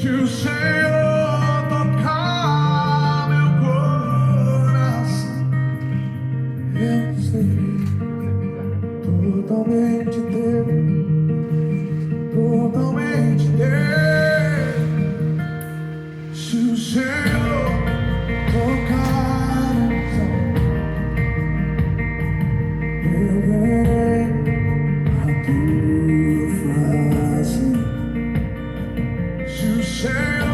Se o Senhor tocar meu coração, eu serei totalmente teu, totalmente teu. Se o Senhor tocar meu coração, eu verei a tua face. Se o Senhor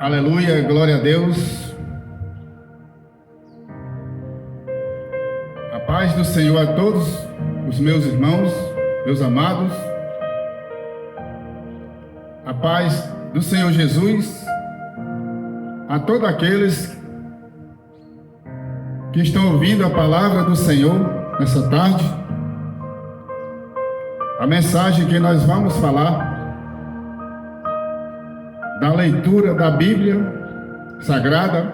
Aleluia, glória a Deus. A paz do Senhor a todos os meus irmãos, meus amados. A paz do Senhor Jesus a todos aqueles que estão ouvindo a palavra do Senhor nessa tarde. A mensagem que nós vamos falar da leitura da Bíblia Sagrada,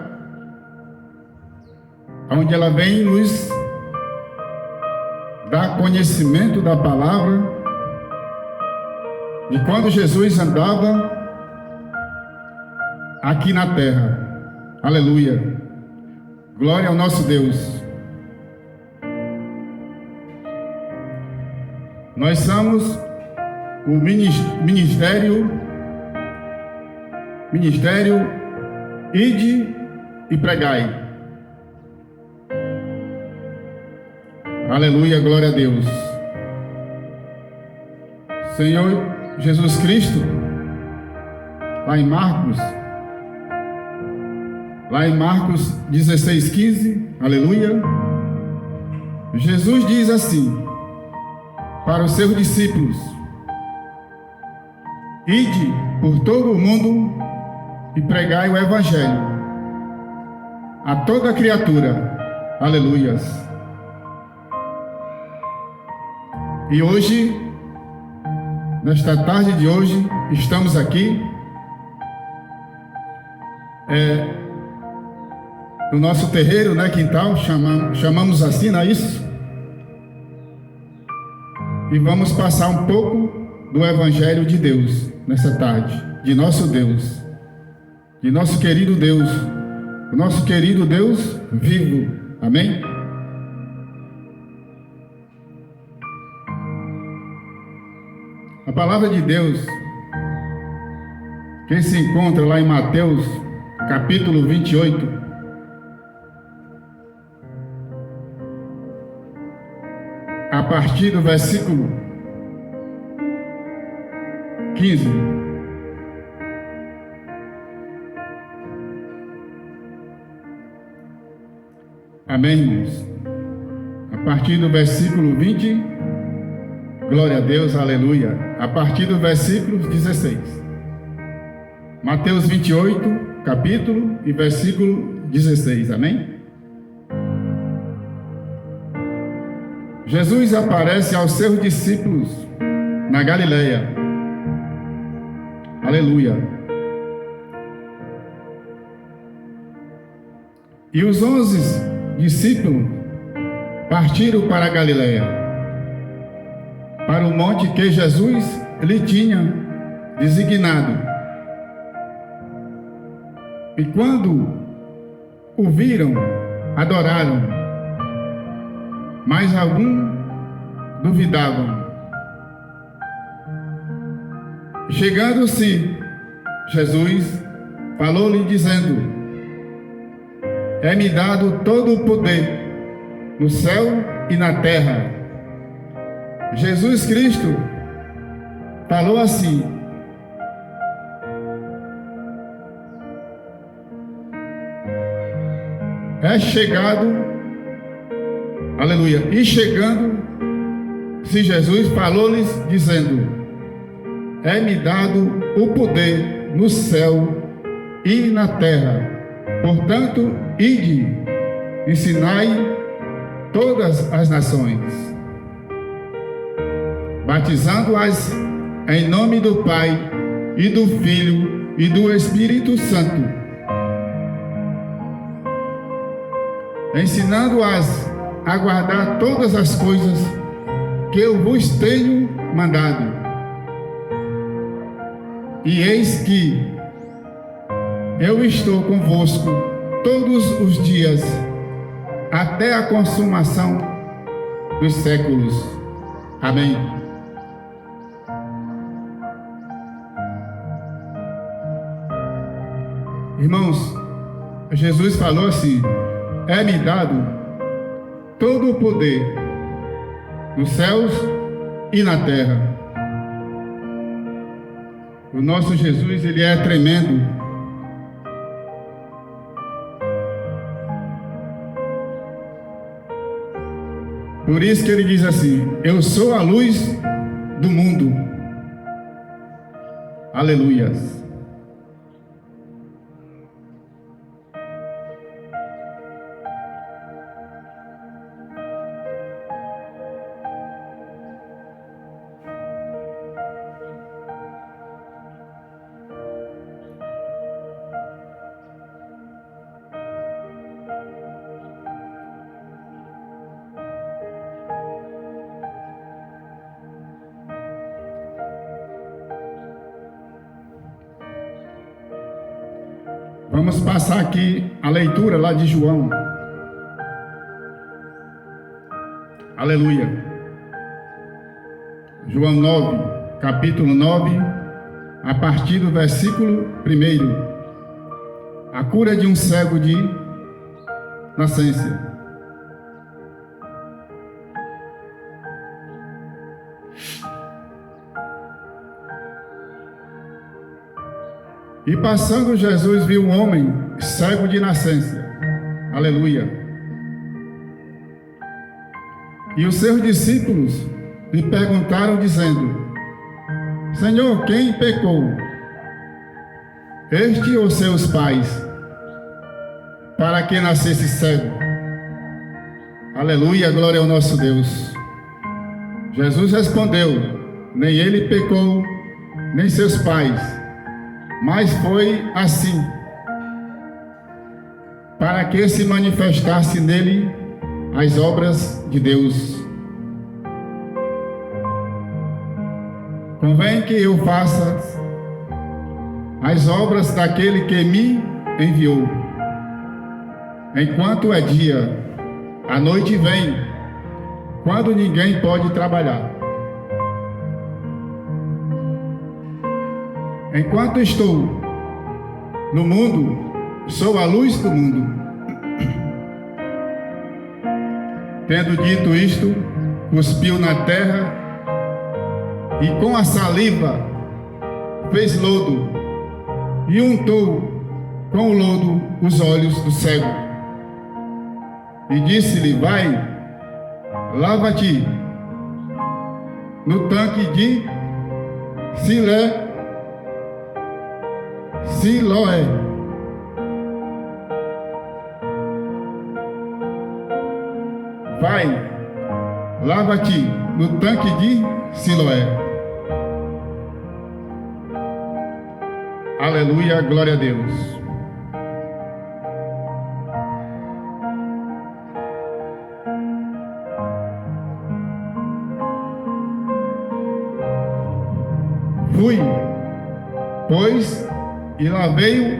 onde ela vem nos dar conhecimento da palavra de quando Jesus andava aqui na terra. Aleluia. Glória ao nosso Deus. Nós somos o Ministério Ide e Pregai. Aleluia, glória a Deus. Senhor Jesus Cristo, lá em Marcos 16:15, aleluia, Jesus diz assim para os seus discípulos: ide por todo o mundo e pregai o Evangelho a toda criatura. Aleluias. E hoje, nesta tarde de hoje, estamos aqui no nosso terreiro, né, quintal, chamamos assim, não é isso? E vamos passar um pouco do Evangelho de Deus nessa tarde, de nosso Deus, de nosso querido Deus, o nosso querido Deus vivo. Amém? A palavra de Deus, que se encontra lá em Mateus, capítulo 28, a partir do versículo 15. Amém, irmãos? A partir do versículo 20, glória a Deus, aleluia. A partir do versículo 16. Mateus 28, capítulo e versículo 16, amém? Jesus aparece aos seus discípulos na Galileia. Aleluia. E os 11 discípulos partiram para a Galileia, para o monte que Jesus lhe tinha designado. E quando o viram, adoraram, mas alguns duvidavam. Chegando-se, Jesus falou-lhe dizendo: é-me dado todo o poder no céu e na terra. Jesus Cristo falou assim: é chegado, aleluia, e chegando, se Jesus falou-lhes dizendo: é-me dado o poder no céu e na terra. Portanto, ide, ensinai todas as nações, batizando-as em nome do Pai e do Filho e do Espírito Santo, ensinando-as a guardar todas as coisas que eu vos tenho mandado. E eis que eu estou convosco todos os dias, até a consumação dos séculos. Amém. Irmãos, Jesus falou assim: é-me dado todo o poder nos céus e na terra. O nosso Jesus, ele é tremendo. Por isso que ele diz assim: eu sou a luz do mundo. Aleluias. Vamos passar aqui a leitura lá de João. Aleluia. João 9, capítulo 9, a partir do versículo 1. A cura de um cego de nascença. E passando Jesus viu um homem cego de nascença. Aleluia. E os seus discípulos lhe perguntaram dizendo: Senhor, quem pecou? Este ou seus pais? Para que nascesse cego? Aleluia, glória ao nosso Deus. Jesus respondeu: nem ele pecou, nem seus pais. Mas foi assim, para que se manifestasse nele as obras de Deus. Convém que eu faça as obras daquele que me enviou. Enquanto é dia, a noite vem, quando ninguém pode trabalhar. Enquanto estou no mundo, sou a luz do mundo. Tendo dito isto, cuspiu na terra e com a saliva fez lodo e untou com o lodo os olhos do cego. E disse-lhe: vai, lava-te no tanque de Siloé. Vai, lava-te no tanque de Siloé. Aleluia, glória a Deus. Fui, pois, e lavei,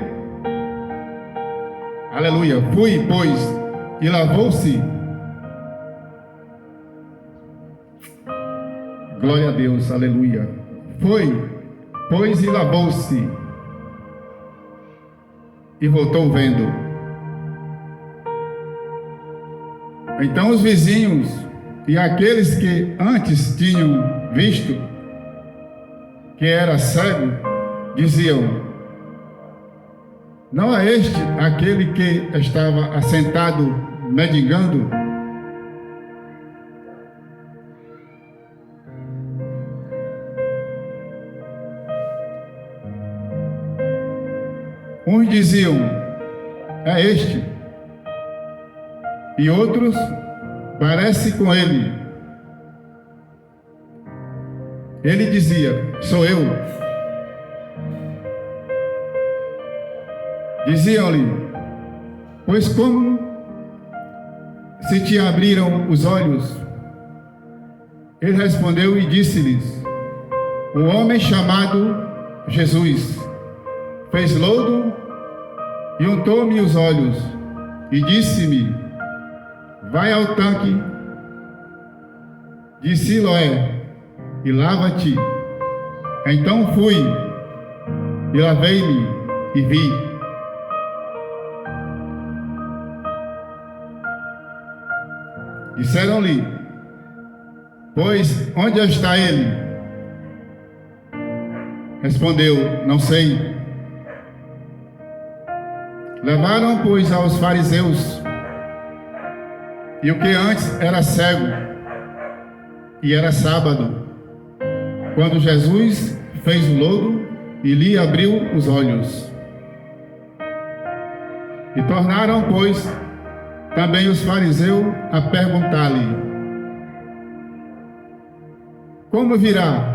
aleluia, fui, pois, e lavou-se. Glória a Deus, aleluia. Foi, pois, e lavou-se. E voltou vendo. Então os vizinhos e aqueles que antes tinham visto que era cego, diziam: não é este aquele que estava assentado mendigando? Uns diziam: é este. E outros: parece com ele. Ele dizia: sou eu. Diziam-lhe: pois como se te abriram os olhos? Ele respondeu e disse-lhes: um homem chamado Jesus fez lodo e untou-me os olhos e disse-me: vai ao tanque de Siloé e lava-te. Então fui e lavei-me e vi. Disseram-lhe: pois onde está ele? Respondeu: não sei. Levaram, pois, aos fariseus, e o que antes era cego e era sábado, quando Jesus fez o lodo e lhe abriu os olhos. E tornaram, pois, também os fariseus a perguntar-lhe: como virá?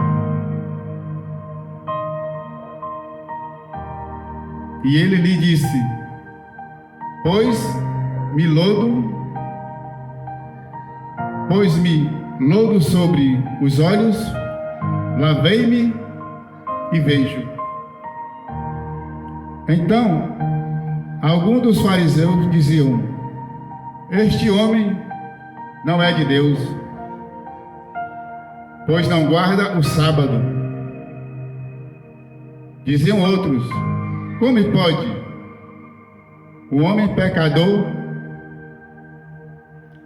E ele lhe disse: Pôs-me lodo sobre os olhos, lavei-me e vejo. Então, alguns dos fariseus diziam: este homem não é de Deus, pois não guarda o sábado. Diziam outros: como pode o homem pecador,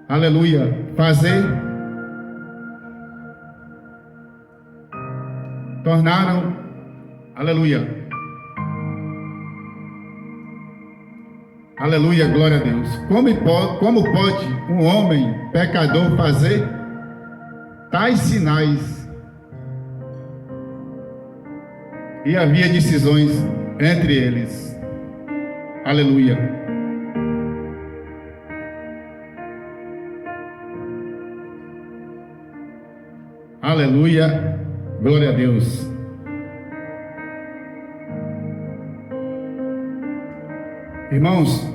aleluia, fazer? Tornaram, aleluia, aleluia, glória a Deus. Como pode um homem pecador fazer tais sinais? E havia decisões entre eles. Aleluia. Aleluia. Glória a Deus. Irmãos,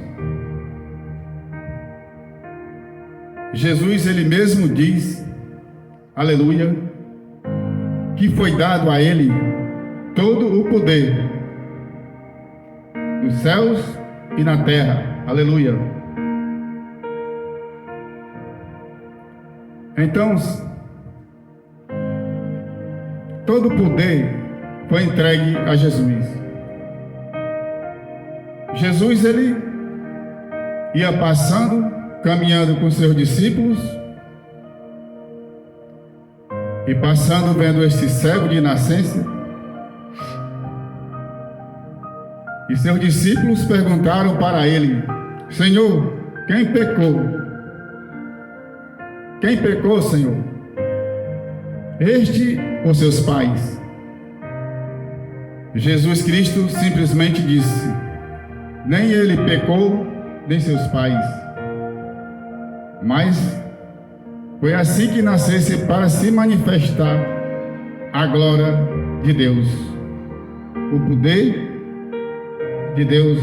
Jesus ele mesmo diz, aleluia, que foi dado a ele todo o poder nos céus e na terra, aleluia. Então, todo o poder foi entregue a Jesus. Jesus ele ia passando, caminhando com seus discípulos e passando vendo esse cego de nascença. E seus discípulos perguntaram para ele: Senhor, quem pecou? Quem pecou, Senhor? Este ou seus pais? Jesus Cristo simplesmente disse: nem ele pecou, nem seus pais, mas foi assim que nascesse para se manifestar a glória de Deus, o poder de Deus,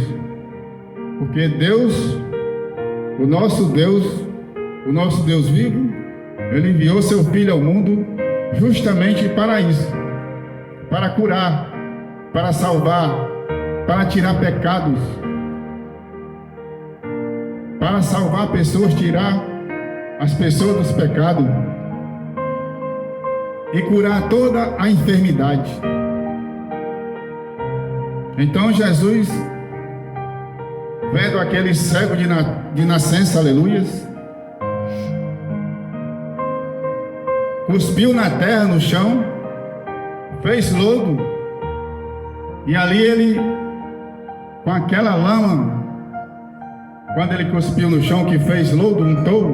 porque Deus, o nosso Deus vivo, ele enviou seu Filho ao mundo justamente para isso, para curar, para salvar, para tirar pecados, para salvar pessoas, tirar as pessoas dos pecados e curar toda a enfermidade. Então Jesus, vendo aquele cego de nascença, aleluias, cuspiu na terra, no chão, fez lodo, e ali ele, com aquela lama, quando ele cuspiu no chão, que fez lodo, untou,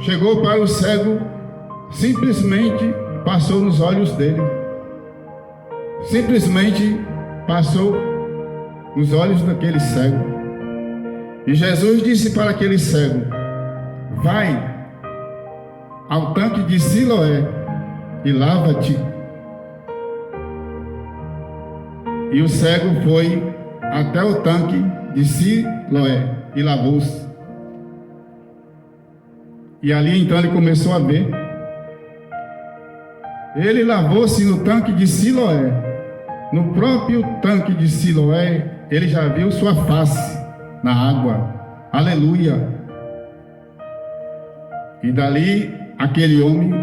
chegou para o cego, simplesmente passou nos olhos dele, simplesmente passou nos olhos daquele cego. E Jesus disse para aquele cego: vai ao tanque de Siloé e lava-te. E o cego foi até o tanque de Siloé e lavou-se. E ali então ele começou a ver. Ele lavou-se no tanque de Siloé. No próprio tanque de Siloé, ele já viu sua face na água. Aleluia. E dali aquele homem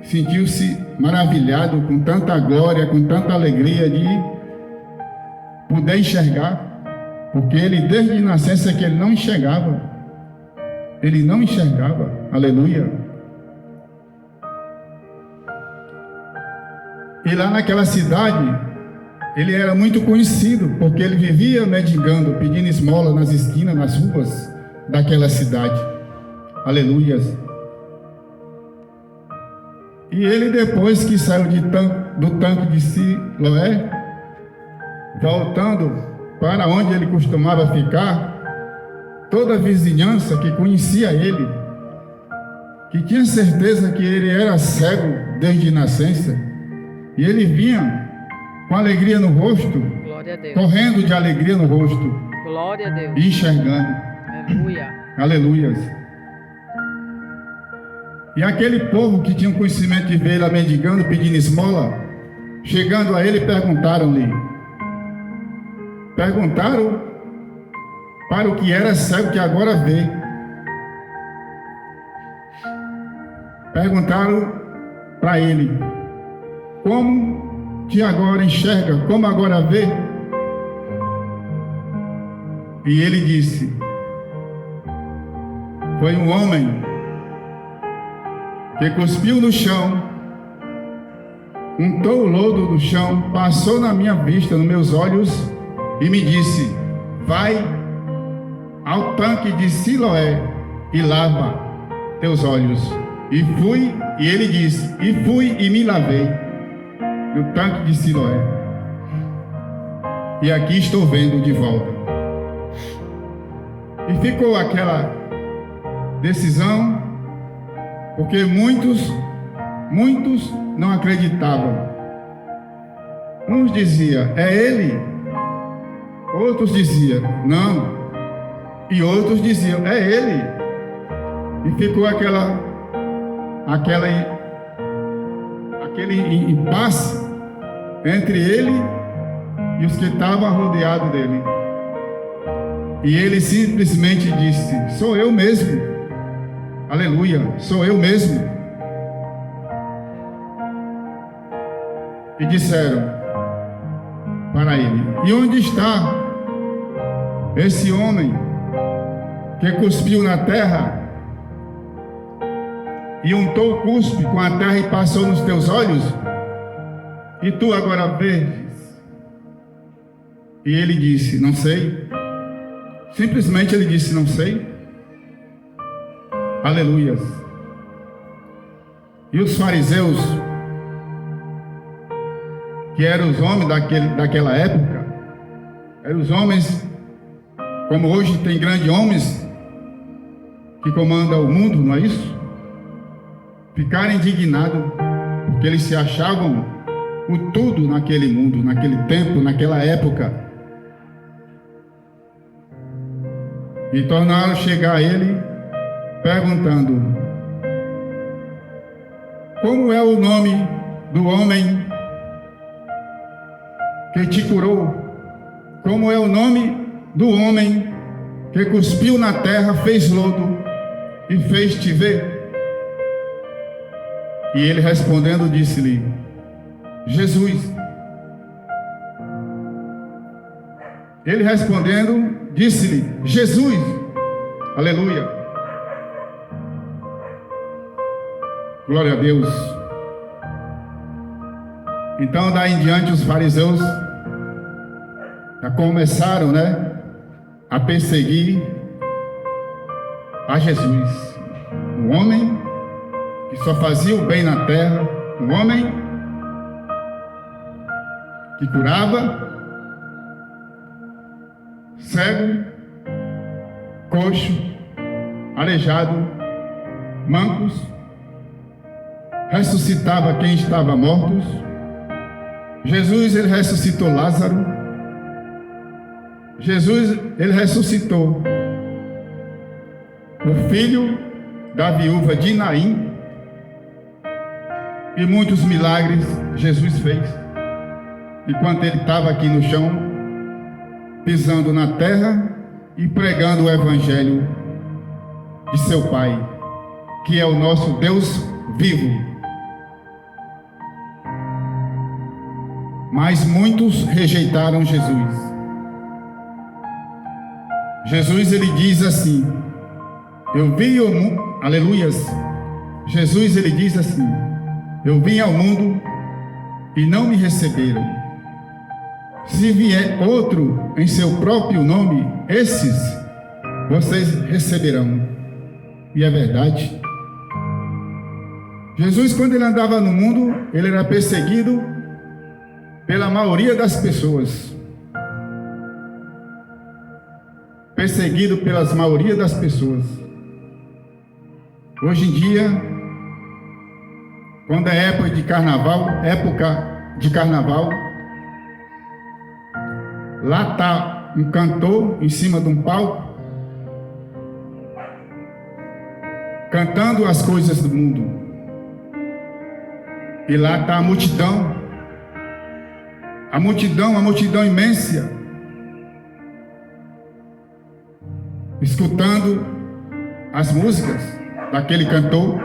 sentiu-se maravilhado com tanta glória, com tanta alegria de poder enxergar, porque ele desde nascença que ele não enxergava. Ele não enxergava. Aleluia. E lá naquela cidade, ele era muito conhecido, porque ele vivia mendigando, pedindo esmola nas esquinas, nas ruas daquela cidade. Aleluias. E ele, depois que saiu do tanque de Siloé, voltando para onde ele costumava ficar, toda a vizinhança que conhecia ele, que tinha certeza que ele era cego desde nascença, e ele vinha com alegria no rosto, Glória a Deus. correndo de alegria no rosto, Glória a Deus. e enxergando. Aleluia. Aleluias. E aquele povo que tinha um conhecimento de ver ele mendigando, pedindo esmola, chegando a ele, perguntaram-lhe. Perguntaram para o que era cego que agora vê. Perguntaram para ele: como que agora enxerga, como agora vê? E ele disse: foi um homem que cuspiu no chão, untou o lodo do chão, passou na minha vista, nos meus olhos, e me disse: vai ao tanque de Siloé e lava teus olhos. E fui, e ele disse, e fui e me lavei no tanque de Siloé. E aqui estou vendo de volta. E ficou aquela decisão, porque muitos não acreditavam. Uns diziam: é ele. Outros diziam: não. E outros diziam: é ele. E ficou aquele impasse entre ele e os que estavam rodeados dele. E ele simplesmente disse: sou eu mesmo. Aleluia, sou eu mesmo. E disseram para ele: e onde está esse homem que cuspiu na terra e untou o cuspe com a terra e passou nos teus olhos? E tu agora vês? E ele disse: não sei. Simplesmente ele disse: não sei. Aleluias. E os fariseus, que eram os homens daquela época, eram os homens, como hoje tem grandes homens que comandam o mundo, não é isso? Ficaram indignados, porque eles se achavam o tudo naquele mundo, naquele tempo, naquela época. E tornaram chegar a ele, perguntando: como é o nome do homem que te curou? Como é o nome do homem que cuspiu na terra, fez lodo e fez te ver? E ele respondendo disse-lhe: Jesus. Ele respondendo disse-lhe: Jesus. Aleluia. Glória a Deus. Então daí em diante os fariseus já começaram, a perseguir a Jesus, um homem que só fazia o bem na terra, um homem que curava cego, coxo, aleijado, mancos, ressuscitava quem estava mortos. Jesus, ele ressuscitou Lázaro. Jesus, ele ressuscitou o filho da viúva de Naim. E muitos milagres Jesus fez enquanto ele estava aqui no chão, pisando na terra e pregando o evangelho de seu Pai, que é o nosso Deus vivo. Mas muitos rejeitaram Jesus. Jesus, ele diz assim: eu vim ao mundo, aleluias. Jesus, ele diz assim: eu vim ao mundo e não me receberam. Se vier outro em seu próprio nome, esses vocês receberão. E é verdade. Jesus, quando ele andava no mundo, ele era perseguido pela maioria das pessoas. Perseguido pelas maioria das pessoas. Hoje em dia, quando é época de carnaval, lá está um cantor em cima de um palco, cantando as coisas do mundo. E lá está a multidão imensa, escutando as músicas daquele cantor,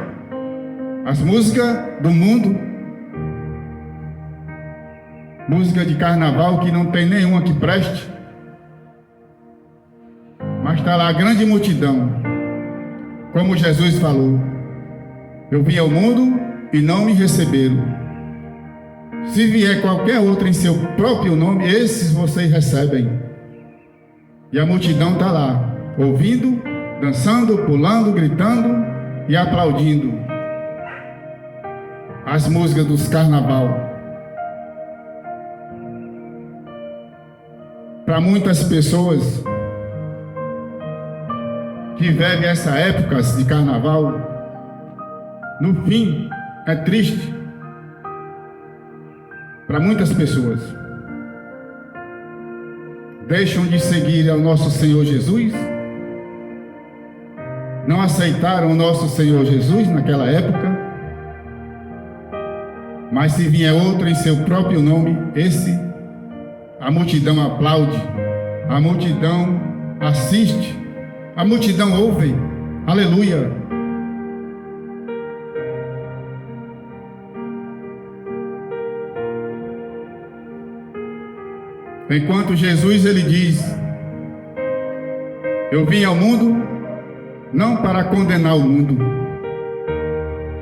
as músicas do mundo, música de carnaval que não tem nenhuma que preste, mas está lá a grande multidão, como Jesus falou: eu vim ao mundo e não me receberam. Se vier qualquer outro em seu próprio nome, esses vocês recebem. E a multidão está lá, ouvindo, dançando, pulando, gritando e aplaudindo as músicas dos carnaval. Para muitas pessoas que vivem essa época de carnaval, no fim é triste. Para muitas pessoas deixam de seguir ao nosso Senhor Jesus, não aceitaram o nosso Senhor Jesus naquela época, mas se vier outro em seu próprio nome, esse a multidão aplaude, a multidão assiste, a multidão ouve, aleluia. Enquanto Jesus ele diz: eu vim ao mundo não para condenar o mundo,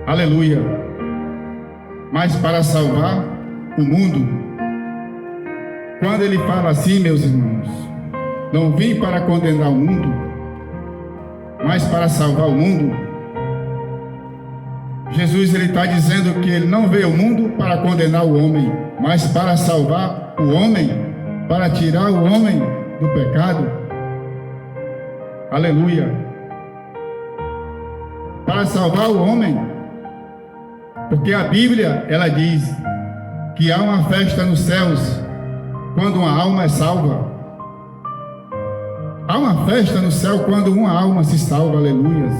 aleluia, mas para salvar o mundo. Quando ele fala assim, meus irmãos, não vim para condenar o mundo, mas para salvar o mundo, Jesus ele está dizendo que ele não veio ao mundo para condenar o homem, mas para salvar o homem, para tirar o homem do pecado, aleluia, para salvar o homem, porque a Bíblia ela diz que há uma festa nos céus quando uma alma é salva. Há uma festa no céu quando uma alma se salva, aleluias.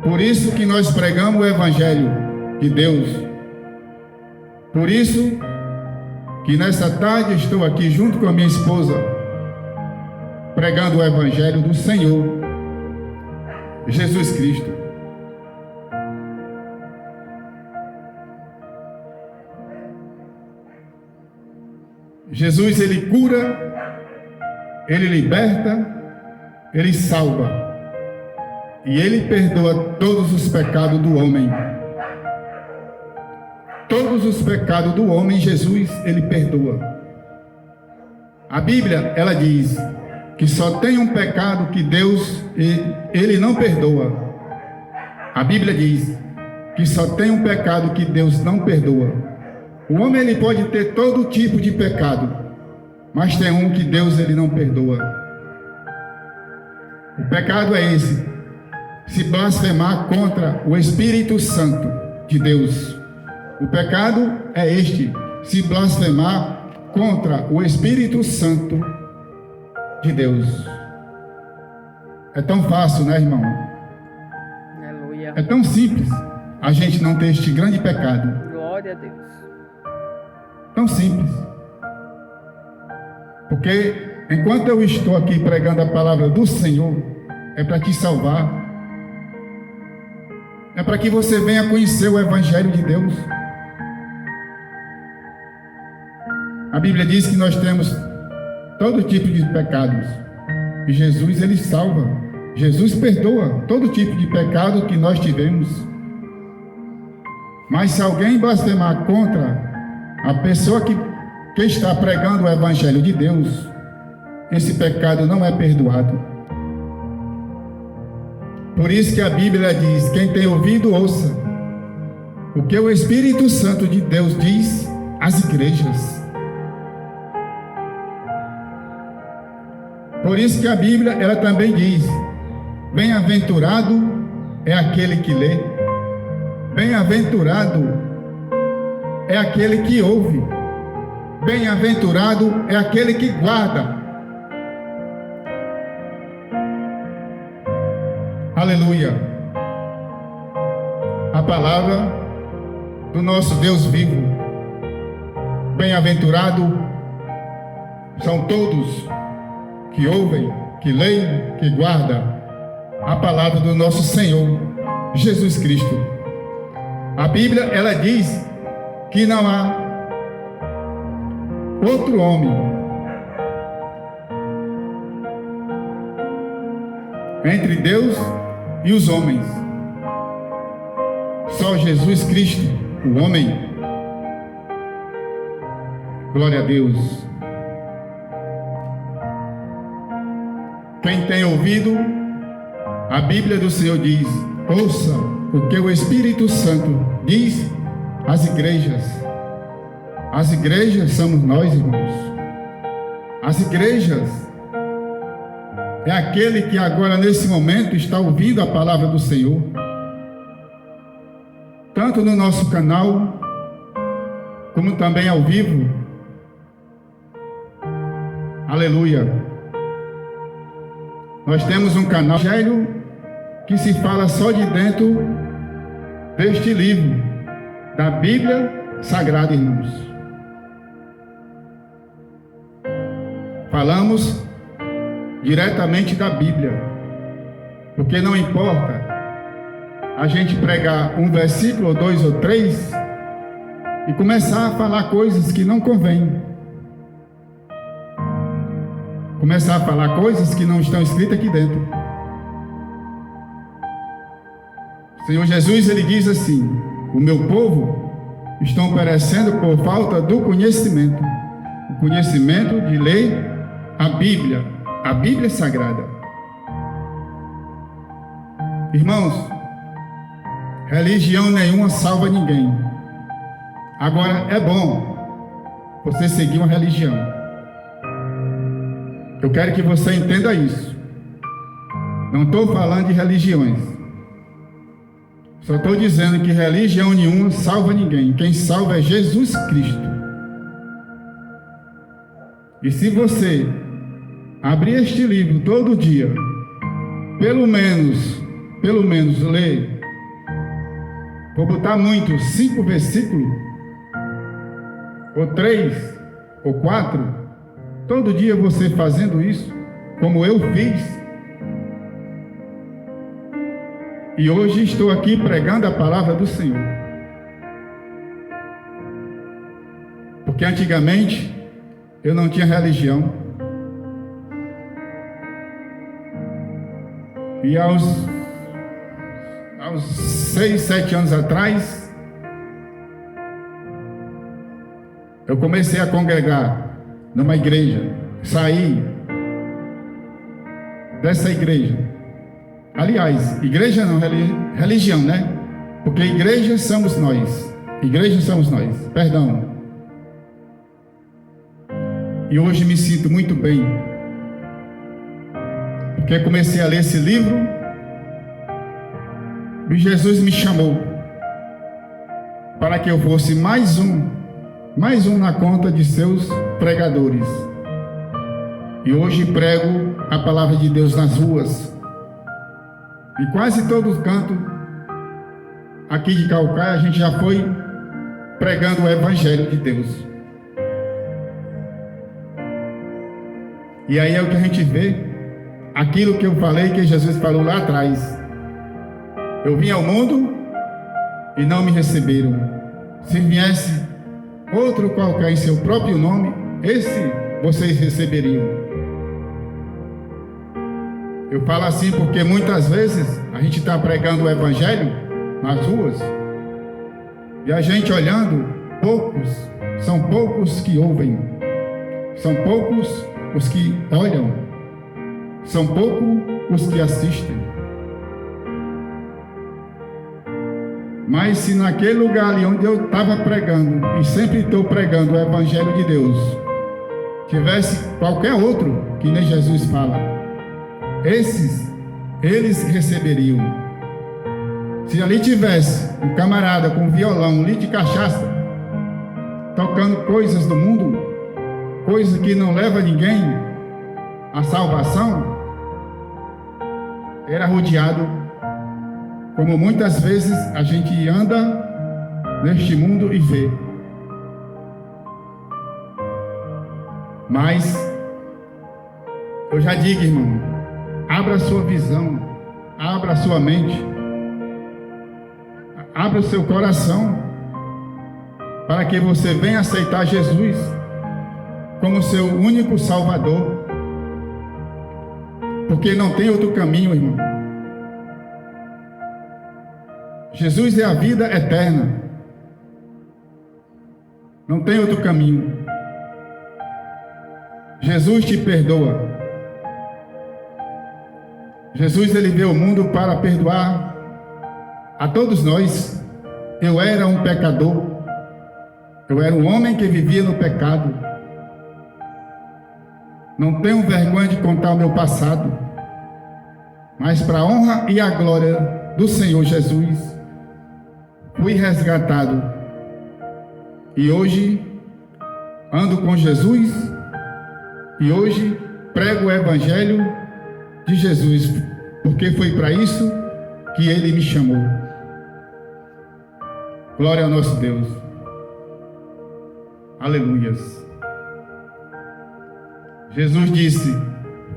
Por isso que nós pregamos o Evangelho de Deus. Por isso que nessa tarde estou aqui junto com a minha esposa, pregando o Evangelho do Senhor Jesus Cristo. Jesus ele cura, ele liberta, ele salva e ele perdoa todos os pecados do homem. Todos os pecados do homem, Jesus, ele perdoa. A Bíblia, ela diz que só tem um pecado que Deus, ele não perdoa. A Bíblia diz que só tem um pecado que Deus não perdoa. O homem, ele pode ter todo tipo de pecado, mas tem um que Deus, ele não perdoa. O pecado é esse: se blasfemar contra o Espírito Santo de Deus. O pecado é este: se blasfemar contra o Espírito Santo de Deus. É tão fácil, né, irmão? Aleluia. É tão simples a gente não ter este grande pecado. Glória a Deus. Tão simples. Porque enquanto eu estou aqui pregando a palavra do Senhor, é para te salvar. É para que você venha conhecer o Evangelho de Deus. A Bíblia diz que nós temos todo tipo de pecados. E Jesus, ele salva. Jesus perdoa todo tipo de pecado que nós tivemos. Mas se alguém blasfemar contra a pessoa que está pregando o Evangelho de Deus, esse pecado não é perdoado. Por isso que a Bíblia diz: quem tem ouvido, ouça o que o Espírito Santo de Deus diz às igrejas. Por isso que a Bíblia, ela também diz: bem-aventurado é aquele que lê, bem-aventurado é aquele que ouve, bem-aventurado é aquele que guarda. Aleluia. A palavra do nosso Deus vivo. Bem-aventurado são todos que ouvem, que leem, que guardam a palavra do nosso Senhor Jesus Cristo. A Bíblia, ela diz que não há outro homem entre Deus e os homens. Só Jesus Cristo, o homem. Glória a Deus. Quem tem ouvido, a Bíblia do Senhor diz: ouça o que o Espírito Santo diz às igrejas. As igrejas somos nós, irmãos. As igrejas é aquele que agora, nesse momento, está ouvindo a palavra do Senhor, tanto no nosso canal, como também ao vivo. Aleluia. Nós temos um canal Evangelho que se fala só de dentro deste livro, da Bíblia Sagrada, irmãos. Falamos diretamente da Bíblia, porque não importa a gente pregar um versículo, ou dois ou três, e começar a falar coisas que não convêm. Começar a falar coisas que não estão escritas aqui dentro. O Senhor Jesus, ele diz assim: o meu povo estão perecendo por falta do conhecimento. O conhecimento de ler a Bíblia Sagrada. Irmãos, religião nenhuma salva ninguém. Agora, é bom você seguir uma religião. Eu quero que você entenda isso. Não estou falando de religiões. Só estou dizendo que religião nenhuma salva ninguém. Quem salva é Jesus Cristo. E se você abrir este livro todo dia, pelo menos ler, vou botar muito, 5 versículos, ou 3, ou 4, todo dia você fazendo isso, como eu fiz, e hoje estou aqui pregando a palavra do Senhor. Porque antigamente eu não tinha religião, e aos 6, 7 anos atrás, eu comecei a congregar numa igreja, saí dessa igreja. Aliás, igreja não, religião, né? Porque igreja somos nós. Igreja somos nós, perdão. E hoje me sinto muito bem, porque comecei a ler esse livro e Jesus me chamou para que eu fosse mais um na conta de seus pregadores. E hoje prego a palavra de Deus nas ruas, e quase todo canto aqui de Calcaia a gente já foi pregando o Evangelho de Deus. E aí é o que a gente vê, aquilo que eu falei, que Jesus falou lá atrás: eu vim ao mundo e não me receberam. Se viesse outro qualquer em seu próprio nome, esse vocês receberiam. Eu falo assim porque muitas vezes a gente está pregando o Evangelho nas ruas, e a gente olhando, são poucos que ouvem, são poucos os que olham, são poucos os que assistem. Mas se naquele lugar ali onde eu estava pregando, e sempre estou pregando o Evangelho de Deus, tivesse qualquer outro que nem Jesus fala, eles receberiam. Se ali tivesse um camarada com violão, um litro de cachaça, tocando coisas do mundo, coisas que não leva ninguém à salvação, era rodeado, como muitas vezes a gente anda neste mundo e vê. Mas eu já digo, irmão, abra a sua visão, abra a sua mente, abra o seu coração, para que você venha aceitar Jesus como seu único Salvador, porque não tem outro caminho, irmão. Jesus é a vida eterna, não tem outro caminho. Jesus te perdoa. Jesus, ele veio ao mundo para perdoar a todos nós. Eu era um pecador, eu era um homem que vivia no pecado. Não tenho vergonha de contar o meu passado, mas para a honra e a glória do Senhor Jesus, fui resgatado. E hoje ando com Jesus, e hoje prego o Evangelho de Jesus, porque foi para isso que Ele me chamou. Glória ao nosso Deus. Aleluias. Jesus disse: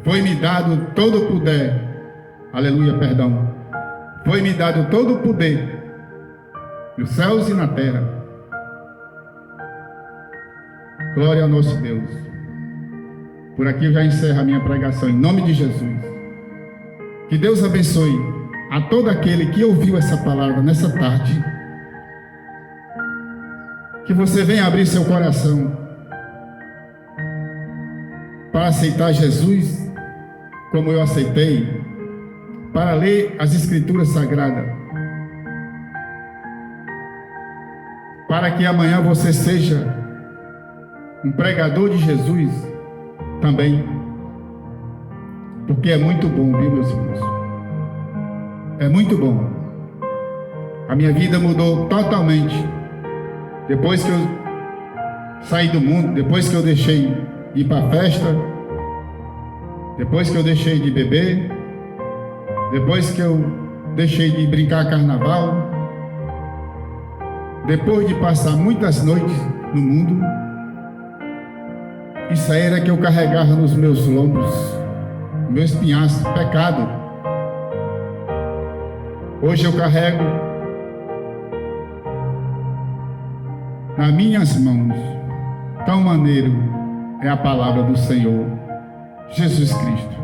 foi-me dado todo o poder. Aleluia, perdão. Foi-me dado todo o poder nos céus e na terra. Glória ao nosso Deus. Por aqui eu já encerro a minha pregação em nome de Jesus. Que Deus abençoe a todo aquele que ouviu essa palavra nessa tarde. Que você venha abrir seu coração para aceitar Jesus como eu aceitei, para ler as Escrituras Sagradas, para que amanhã você seja um pregador de Jesus também, porque é muito bom, viu, meus irmãos? É muito bom. A minha vida mudou totalmente depois que eu saí do mundo, depois que eu deixei de ir para a festa, depois que eu deixei de beber, depois que eu deixei de brincar carnaval, depois de passar muitas noites no mundo. Isso aí era que eu carregava nos meus lombos, meus espinhaços, pecado. Hoje eu carrego nas minhas mãos, tão maneiro é a palavra do Senhor Jesus Cristo.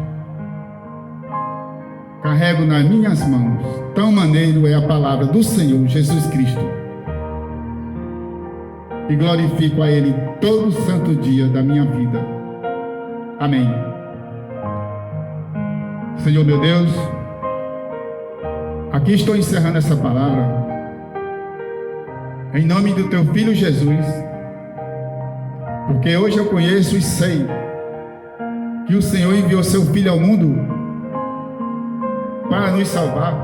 Carrego nas minhas mãos, tão maneiro é a palavra do Senhor Jesus Cristo. E glorifico a Ele todo santo dia da minha vida. Amém. Senhor meu Deus, aqui estou encerrando essa palavra em nome do Teu Filho Jesus, porque hoje eu conheço e sei que o Senhor enviou Seu Filho ao mundo para nos salvar,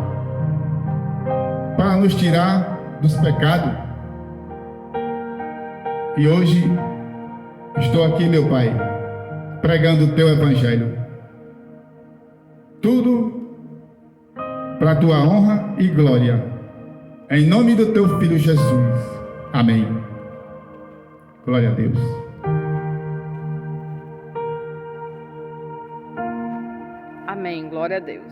para nos tirar dos pecados. E hoje estou aqui, meu Pai, pregando o Teu Evangelho. Tudo para a Tua honra e glória. Em nome do Teu Filho Jesus. Amém. Glória a Deus. Amém. Glória a Deus.